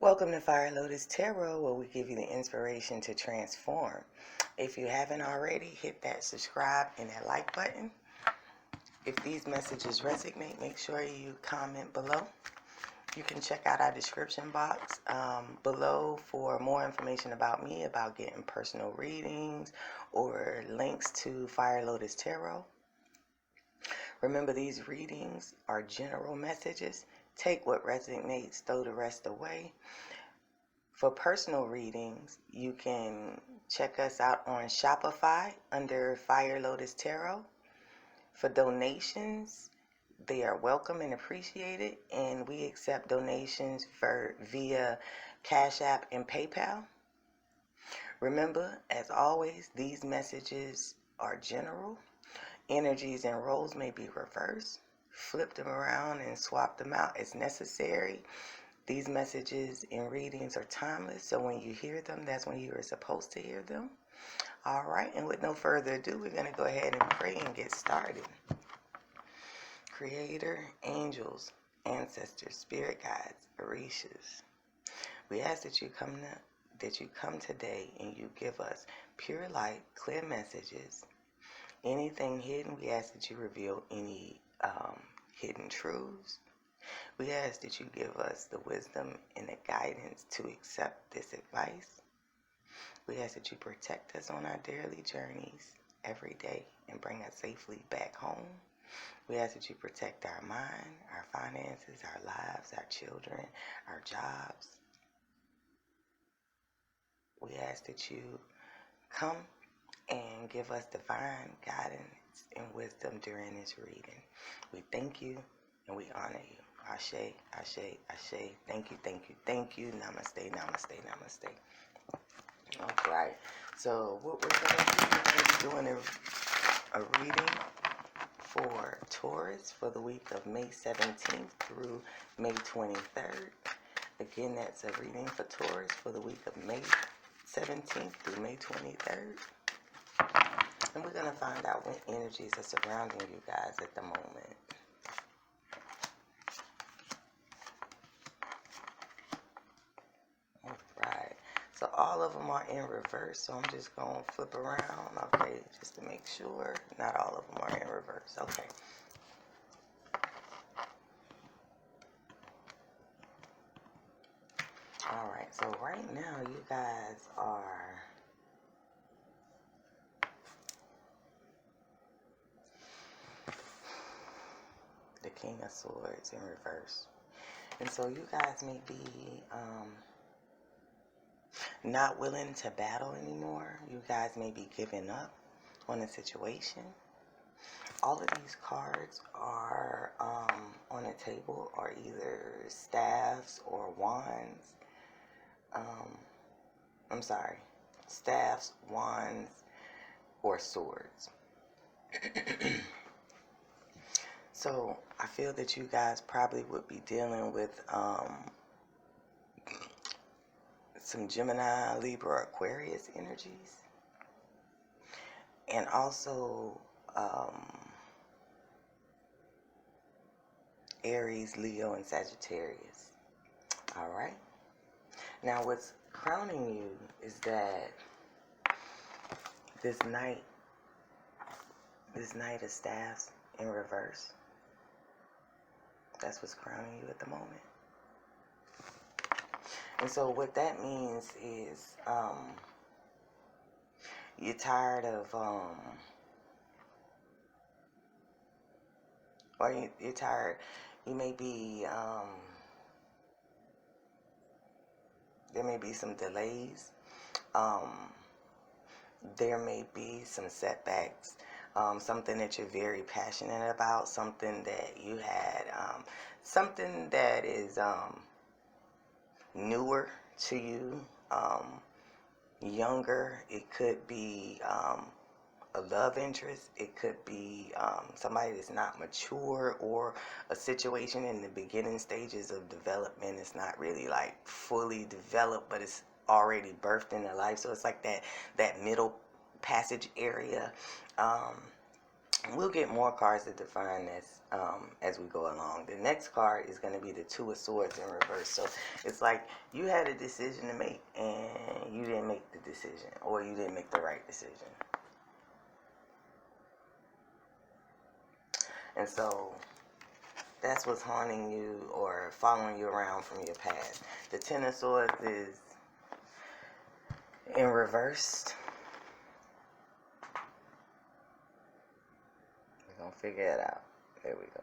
Welcome to Fire Lotus Tarot, where we give you the inspiration to transform. If you haven't already, hit that subscribe and that like button. If these messages resonate, make sure you comment below. You can check out our description box below for more information about me, about getting personal readings, or links to Fire Lotus Tarot. Remember, these readings are general messages. Take what resonates, throw the rest away. For personal readings, you can check us out on Shopify under Fire Lotus Tarot. For donations, they are welcome and appreciated, and we accept donations via Cash App and PayPal. Remember, as always, these messages are general. Energies and roles may be reversed. Flip them around and swap them out as necessary. These messages and readings are timeless, so when you hear them, that's when you are supposed to hear them. All right, and with no further ado, we're going to go ahead and pray and get started. Creator, angels, ancestors, spirit guides, orishas, we ask that you come today and you give us pure light, clear messages. Anything hidden, we ask that you reveal any hidden truths. We ask that you give us the wisdom and the guidance to accept this advice. We ask that you protect us on our daily journeys every day and bring us safely back home. We ask that you protect our mind, our finances, our lives, our children, our jobs. We ask that you come and give us divine guidance and wisdom during this reading. We thank you and we honor you. Ashe, ashe, ashe. Thank you, thank you, thank you. Namaste, namaste, namaste. All right. So what we're going to do is we're doing a reading for Taurus for the week of May 17th through May 23rd. Again, that's a reading for Taurus for the week of May 17th through May 23rd. And we're going to find out what energies are surrounding you guys at the moment. Alright, so all of them are in reverse, so I'm just going to flip around, okay, just to make sure. Not all of them are in reverse, okay. Alright, so right now you guys are the King of Swords in reverse. And so you guys may be not willing to battle anymore. You guys may be giving up on a situation. All of these cards are on a table are either staffs or wands. Staffs, wands, or swords. So I feel that you guys probably would be dealing with some Gemini, Libra, Aquarius energies. And also Aries, Leo, and Sagittarius. All right. Now what's crowning you is that this Knight of Staffs in reverse. That's what's crowning you at the moment. And so what that means is you're tired of or you're tired. You may be there may be some delays. There may be some setbacks. Something that you're very passionate about, something that you had, something that is newer to you, younger. It could be a love interest. It could be somebody that's not mature, or a situation in the beginning stages of development. It's not really like fully developed, but it's already birthed in their life. So it's like that middle passage area. We'll get more cards to define this as we go along. The next card is going to be the Two of Swords in reverse. So it's like you had a decision to make and you didn't make the decision, or you didn't make the right decision. And so that's what's haunting you or following you around from your past. The Ten of Swords is in reverse. We're going to figure it out. There we go.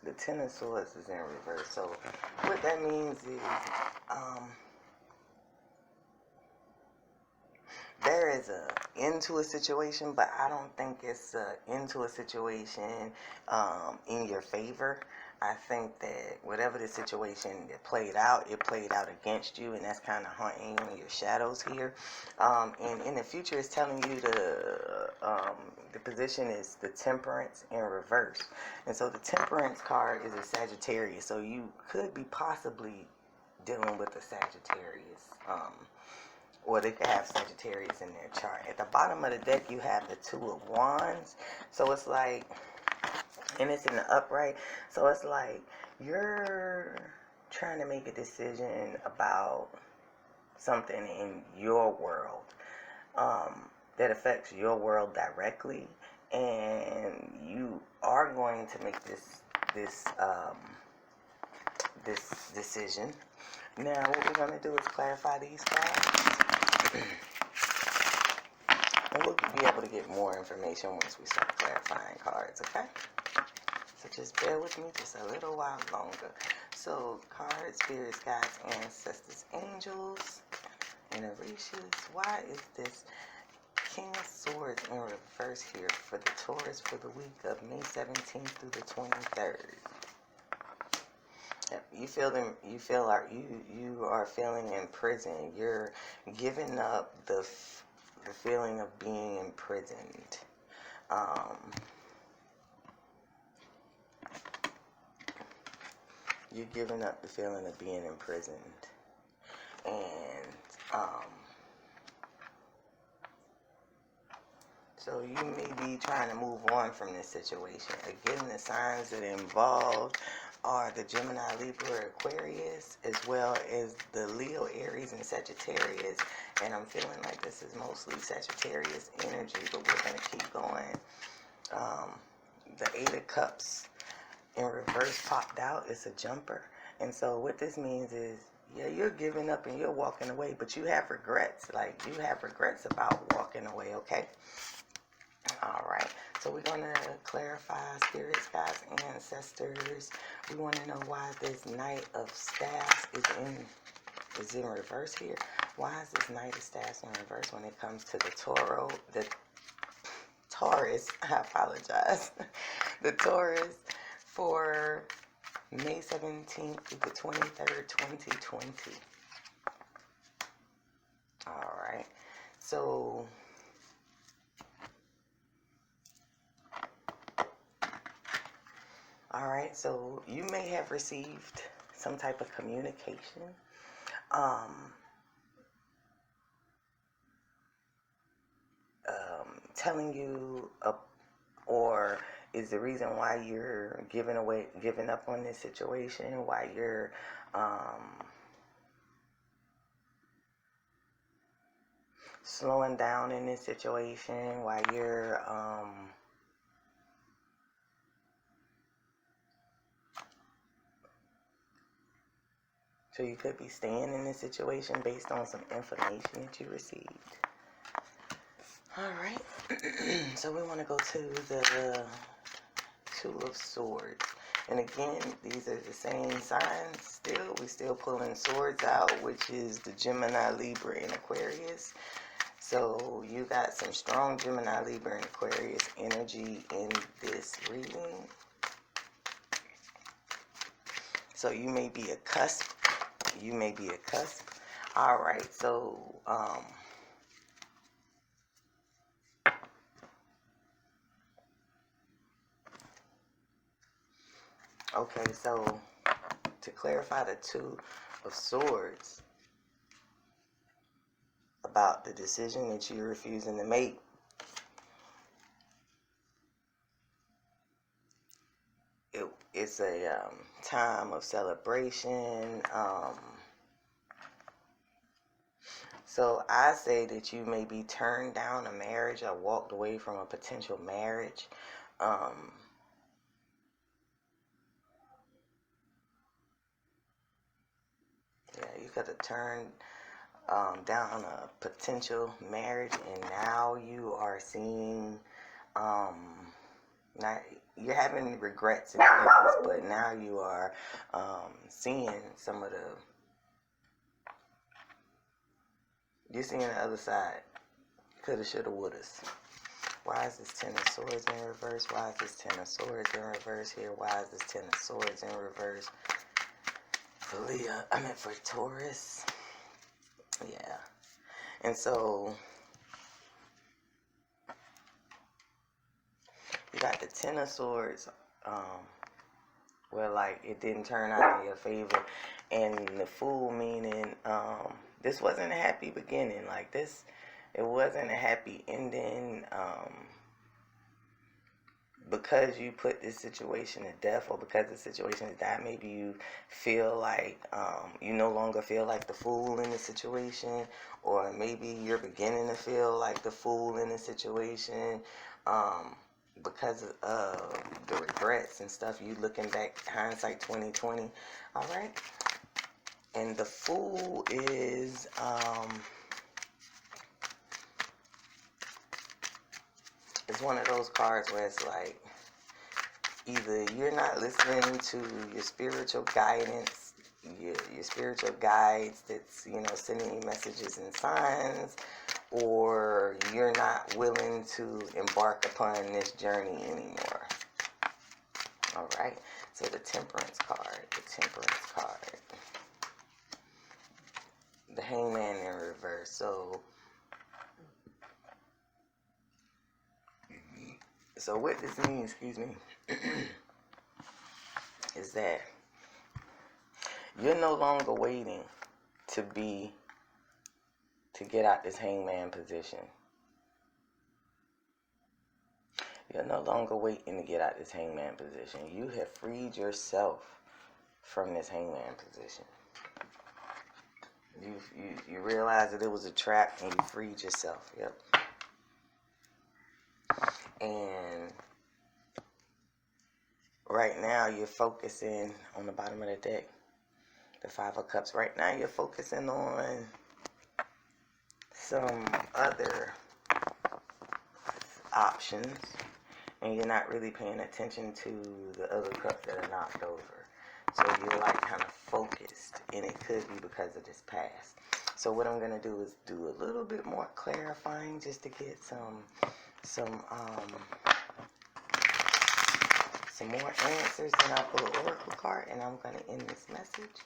The Ten of Swords is in reverse. So what that means is there is a into a situation, but I don't think it's into a situation in your favor. I think that whatever the situation it played out against you, and that's kind of haunting you in your shadows here. And in the future, it's telling you the position is the Temperance in reverse. And so the Temperance card is a Sagittarius, so you could be possibly dealing with a Sagittarius. Or they could have Sagittarius in their chart. At the bottom of the deck, you have the Two of Wands. So it's like, and it's in the upright. So it's like you're trying to make a decision about something in your world that affects your world directly, and you are going to make this decision. Now, what we're going to do is clarify these cards. And we'll be able to get more information once we start clarifying cards, okay? So just bear with me just a little while longer. So, cards, spirits, guides, ancestors, angels, and Orishas. Why is this King of Swords in reverse here for the Taurus for the week of May 17th through the 23rd? You are feeling in prison. You're giving up the feeling of being imprisoned. You're giving up the feeling of being imprisoned, and so you may be trying to move on from this situation. Again, the signs that are involved are the Gemini, Libra, Aquarius, as well as the Leo, Aries, and Sagittarius. And I'm feeling like this is mostly Sagittarius energy, but we're going to keep going. The Eight of Cups in reverse popped out. It's a jumper. And so what this means is, yeah, you're giving up and you're walking away, but you have regrets. Like, you have regrets about walking away, okay? All right. So we're going to clarify spirits, guides, ancestors. We want to know why this Knight of Staffs is in reverse here. Why is this Knight of Staffs in reverse when it comes to the Taurus? I apologize. The Taurus for May 17th through the 23rd, 2020. All right. So alright, so you may have received some type of communication. Telling you, or is the reason why you're giving up on this situation, why you're slowing down in this situation, why you're so you could be staying in this situation based on some information that you received. All right. So we want to go to the Two of Swords. And again, these are the same signs still. We're still pulling swords out, which is the Gemini, Libra, and Aquarius. So you got some strong Gemini, Libra, and Aquarius energy in this reading. So you may be a cusp. All right. So, okay, so to clarify the Two of Swords about the decision that you're refusing to make, it's a time of celebration. So I say that you maybe turned down a marriage or walked away from a potential marriage. Yeah, you could have turned down a potential marriage, and now you are seeing, not, you're having regrets and things, but now you are seeing some of the, you're seeing the other side. Coulda, shoulda, wouldas. Why is this Ten of Swords in reverse? Why is this Ten of Swords in reverse here? Why is this Ten of Swords in reverse? For Leo, I meant for Taurus. Yeah. And so, you got the Ten of Swords, where, like, it didn't turn out in your favor. And the Fool, meaning, this wasn't a happy beginning. Like, this, it wasn't a happy ending. Because you put this situation to death, or because the situation is that, maybe you feel like you no longer feel like the fool in the situation, or maybe you're beginning to feel like the fool in the situation because of the regrets and stuff. You looking back, hindsight 2020. All right. And the Fool is it's one of those cards where it's like, either you're not listening to your spiritual guidance, your spiritual guides that's, you know, sending you messages and signs, or you're not willing to embark upon this journey anymore. All right. So the Temperance card, the Hangman in reverse. So what this means, is that you're no longer waiting to get out this Hangman position. You're no longer waiting to get out this Hangman position. You have freed yourself from this Hangman position. You realize that it was a trap, and you freed yourself. Yep. And right now you're focusing on the bottom of the deck, the Five of Cups. Right now you're focusing on some other options, and you're not really paying attention to the other cups that are knocked over. So you're like kind of focused, and it could be because of this past. So what I'm going to do is do a little bit more clarifying, just to get some more answers. Then I'll pull an oracle card, and I'm going to end this message.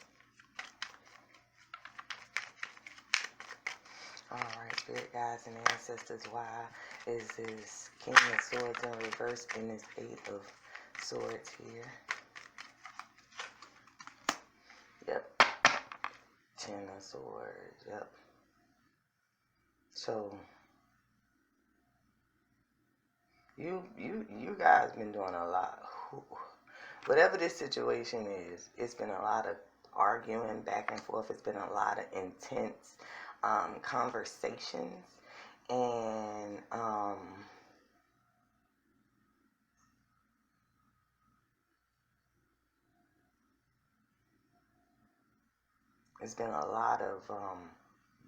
Alright, Spirit Guides and Ancestors, why is this King of Swords in reverse and this Eight of Swords here? Yep. Ten of Swords, yep. So, you guys been doing a lot. Whatever this situation is, it's been a lot of arguing back and forth. It's been a lot of intense conversations, and it's been a lot of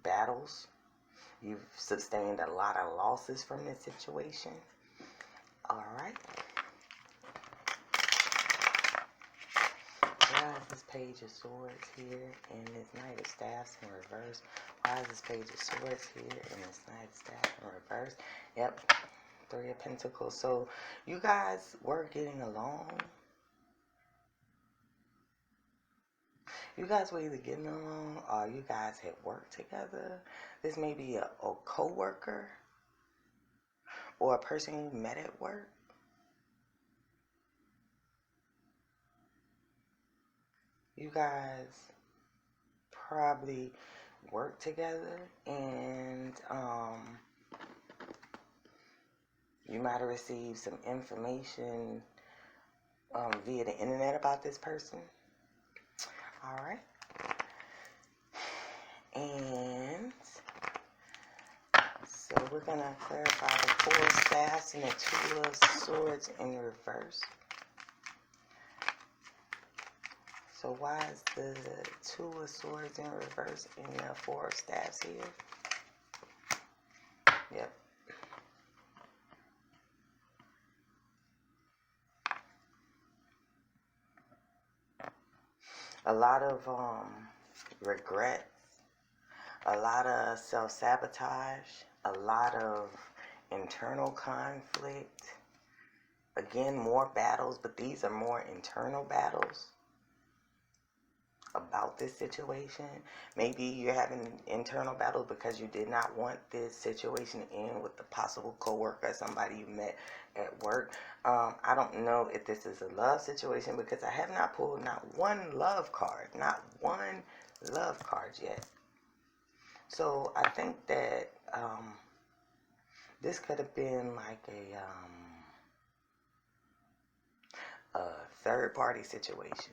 battles. You've sustained a lot of losses from this situation. All right. Why is this Page of Swords here and this Knight of Staffs in reverse? Why is this Page of Swords here and this Knight of Staffs in reverse? Yep. Three of Pentacles. So you guys were getting along. You guys were either getting along or you guys had worked together. This may be a co-worker or a person you met at work. You guys probably work together, and you might have received some information via the internet about this person. All right. And so we're going to clarify the Four of Staffs and the Two of Swords in reverse. So why is the Two of Swords in reverse and the Four of Staffs here? Yep. A lot of regrets, a lot of self-sabotage, a lot of internal conflict. Again, more battles, but these are more internal battles about this situation. Maybe you're having internal battles because you did not want this situation to end with the possible coworker, somebody you met at work. I don't know if this is a love situation because I have not pulled not one love card yet. So I think that this could have been like a third party situation.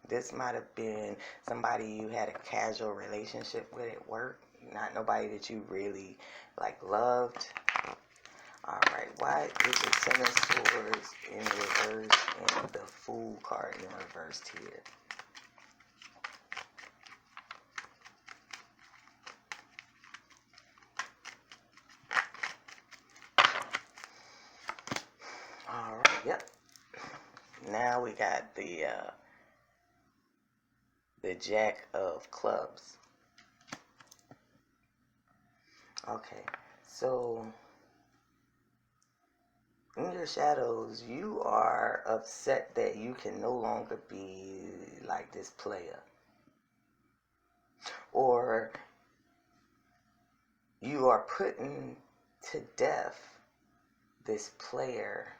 This might have been somebody you had a casual relationship with at work, not nobody that you really like loved. All right, why is the Ten of Swords in reverse and the Fool card in reverse here? All right, yep. Now we got the Jack of Clubs. Okay, so in your shadows, you are upset that you can no longer be like this player. Or you are putting to death this player,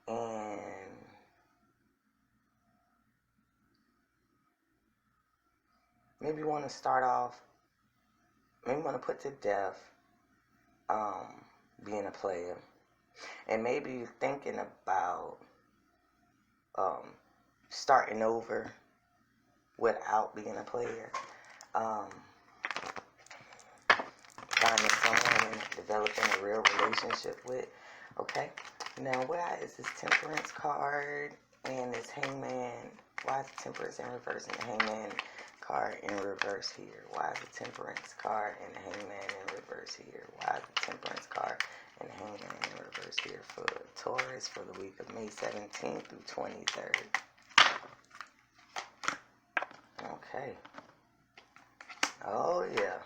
and maybe you want to start off, maybe you want to put to death being a player. And maybe you're thinking about starting over without being a player. Finding someone and developing a real relationship with. Okay. Now, why is this Temperance card and this Hangman? Why is the Temperance in reverse and the Hangman card in reverse here? Why is the Temperance card and the Hangman in reverse here? Why is the Temperance card and the Hangman in reverse here for Taurus for the week of May 17th through 23rd? Okay. Oh, yeah.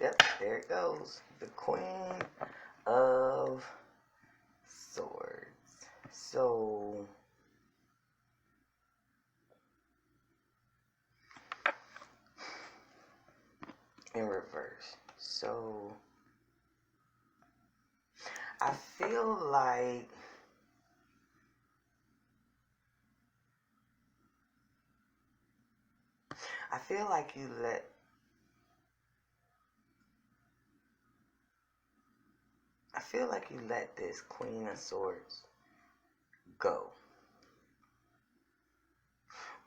Yep, there it goes. The Queen of Swords. So in reverse. So I feel like you let this Queen of Swords go.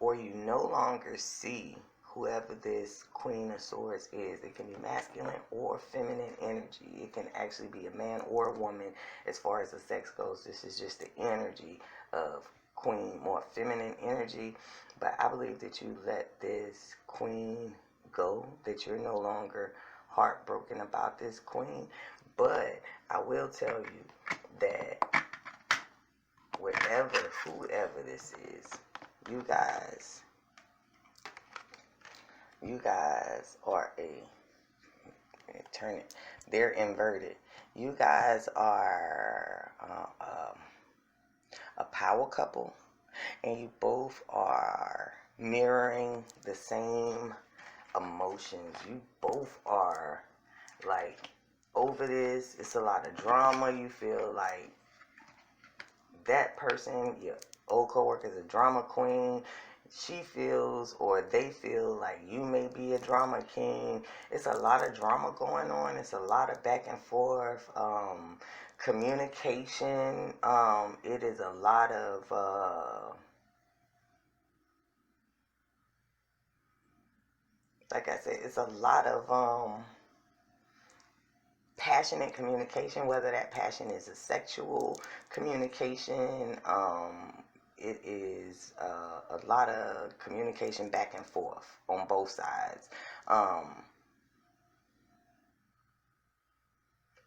Or you no longer see whoever this Queen of Swords is. It can be masculine or feminine energy. It can actually be a man or a woman as far as the sex goes. This is just the energy of Queen, more feminine energy. But I believe that you let this Queen go, that you're no longer heartbroken about this Queen. But I will tell you that whoever this is, you guys are they're inverted. You guys are a power couple, and you both are mirroring the same emotions. You both are like over this. It's a lot of drama. You feel like that person, your old coworker, is a drama queen. she feels or they feel like you may be a drama king. It's a lot of drama going on. It's a lot of back and forth communication. It is a lot of like I said, it's a lot of passionate communication, whether that passion is a sexual communication. It is a lot of communication back and forth on both sides.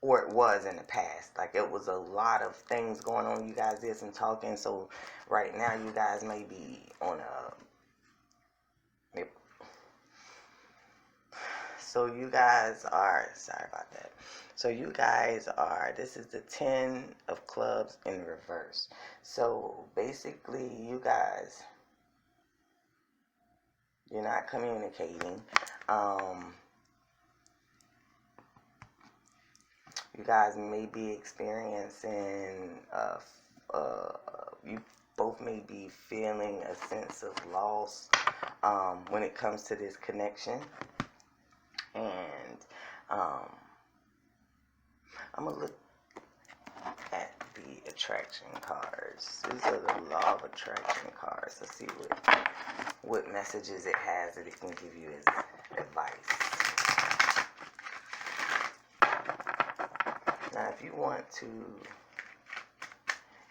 Or it was in the past. Like, it was a lot of things going on. You guys did some talking. So right now you guys may be on a... So you guys are... Sorry about that. So you guys are... This is the 10 of clubs in reverse. So basically you guys... You're not communicating. You guys may be experiencing, you both may be feeling a sense of loss when it comes to this connection. And I'm going to look at the attraction cards. These are the law of attraction cards. Let's see what messages it has that it can give you as advice. Now, if you want to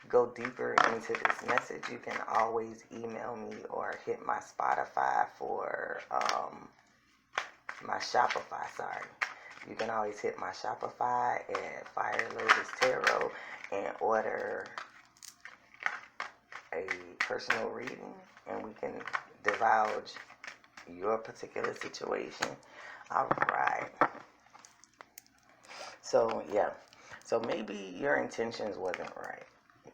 go deeper into this message, you can always email me or hit my Spotify for my Shopify, You can always hit my Shopify at Fire Lotus Tarot and order a personal reading, and we can divulge your particular situation. All right. So, yeah. So maybe your intentions wasn't right.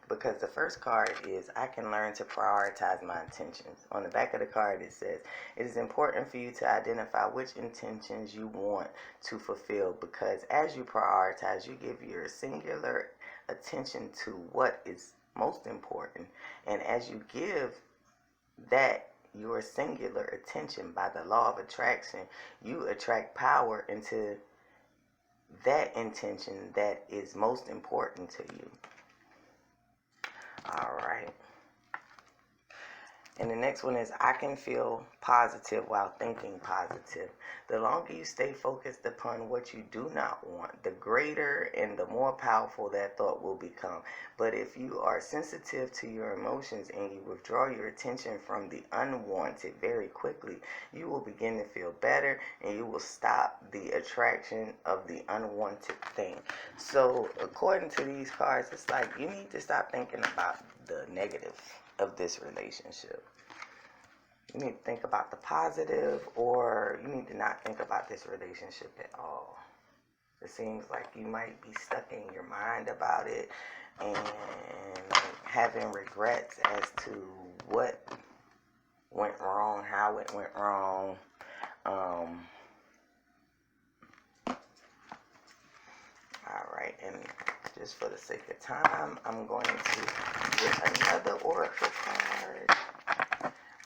Because the first card is, I can learn to prioritize my intentions. On the back of the card it says, it is important for you to identify which intentions you want to fulfill, because as you prioritize, you give your singular attention to what is most important. And as you give that your singular attention by the law of attraction, you attract power into that intention that is most important to you. All right. And the next one is, I can feel positive while thinking positive. The longer you stay focused upon what you do not want, the greater and the more powerful that thought will become. But if you are sensitive to your emotions and you withdraw your attention from the unwanted very quickly, you will begin to feel better and you will stop the attraction of the unwanted thing. So according to these cards, it's like you need to stop thinking about the negative of this relationship. You need to think about the positive, or you need to not think about this relationship at all. It seems like you might be stuck in your mind about it and having regrets as to what went wrong, how it went wrong. All right, and just for the sake of time, I'm going to get another oracle card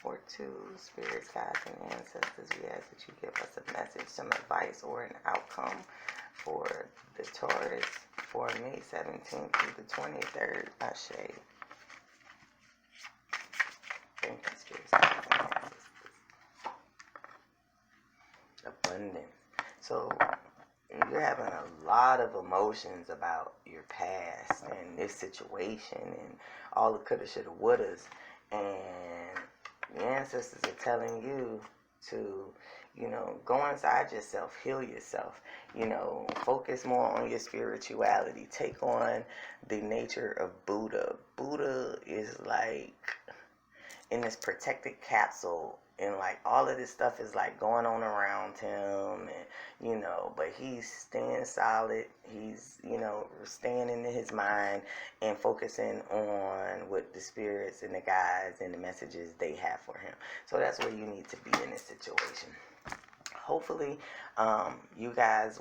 or two. Spirits, guides, and ancestors, we ask that you give us a message, some advice, or an outcome for the Taurus for May 17th through the 23rd. Ashe. Thank you, spirits, guides, and ancestors. Abundance. So you're having a lot of emotions about your past and this situation and all the coulda, shoulda, wouldas. And the ancestors are telling you to, go inside yourself, heal yourself, focus more on your spirituality. Take on the nature of Buddha. Buddha is like in this protected capsule, and like all of this stuff is like going on around him, and but he's staying solid. He's staying in his mind and focusing on what the spirits and the guides and the messages they have for him. So that's where you need to be in this situation. Hopefully you guys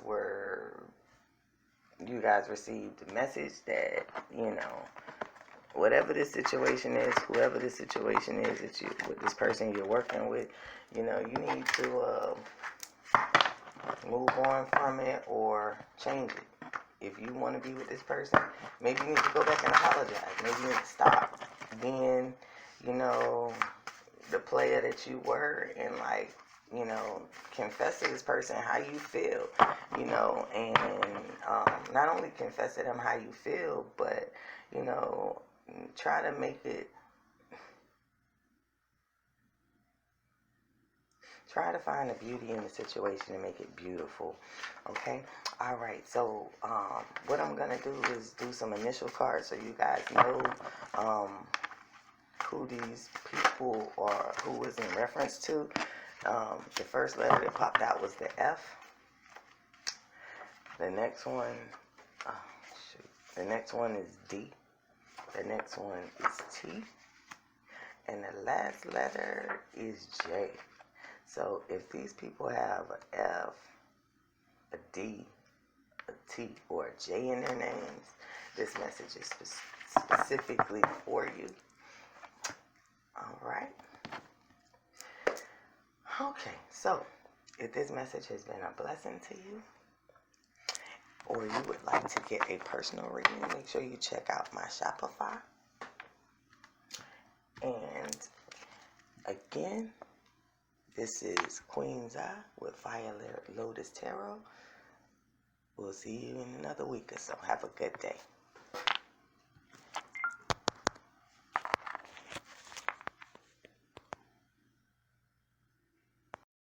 received the message that whatever this situation is, whoever this situation is that you, with this person you're working with, you know, you need to move on from it or change it. If you want to be with this person, maybe you need to go back and apologize. Maybe you need to stop being, you know, the player that you were, and like, you know, confess to this person how you feel, you know, and not only confess to them how you feel, but, you know, try to make it, try to find the beauty in the situation and make it beautiful. Okay? All right. So, what I'm going to do is do some initial cards so you guys know who these people are, who was in reference to. The first letter that popped out was the F. The next one, the next one is D. The next one is T. And the last letter is J. So if these people have an F, a D, a T, or a J in their names, this message is specifically for you. All right. Okay, so if this message has been a blessing to you, or you would like to get a personal reading, make sure you check out my Shopify. And again, this is Queen.Zi with Fire Lotus Tarot. We'll see you in another week or so. Have a good day.